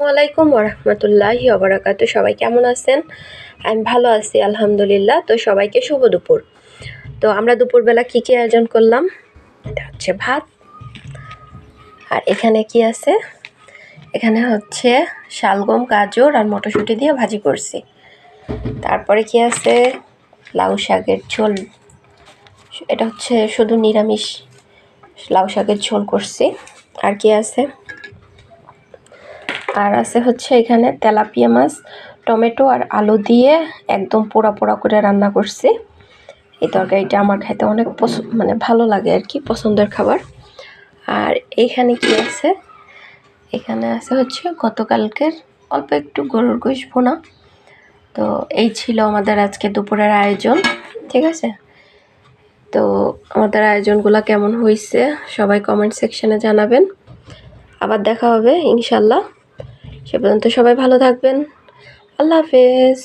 ওয়ালাইকুম ওরহমতুল্লাহি ওবারাকাতু। সবাই কেমন আছেন? আমি ভালো আছি আলহামদুলিল্লাহ। তো সবাইকে শুভ দুপুর। তো আমরা দুপুরবেলা কী আয়োজন করলাম? এটা হচ্ছে ভাত। আর এখানে কি আছে? এখানে হচ্ছে শালগম, গাজর আর মটরশুঁটি দিয়ে ভাজি করছি। তারপরে কি আছে? লাউ শাকের ঝোল। এটা হচ্ছে শুধু নিরামিষ লাউ শাকের ঝোল করছি। আর কি আছে? আর আছে হচ্ছে এখানে তেলাপিয়া মাছ টমেটো আর আলু দিয়ে একদম পোড়া পোড়া করে রান্না করছি। এই তরকারিটা আমার খেতে অনেক ভালো লাগে আর কি, পছন্দের খাবার। আর এইখানে কি আছে? এখানে আছে হচ্ছে গতকালকের অল্প একটু গরুর গোশ ভুনা। তো এই ছিল আমাদের আজকে দুপুরের আয়োজন, ঠিক আছে? তো আমাদের আয়োজনগুলো কেমন হয়েছে সবাই কমেন্ট সেকশনে জানাবেন। আবার দেখা হবে ইনশাল্লাহ। সে পর্যন্ত সবাই ভালো থাকবেন। আল্লাহ হাফেজ।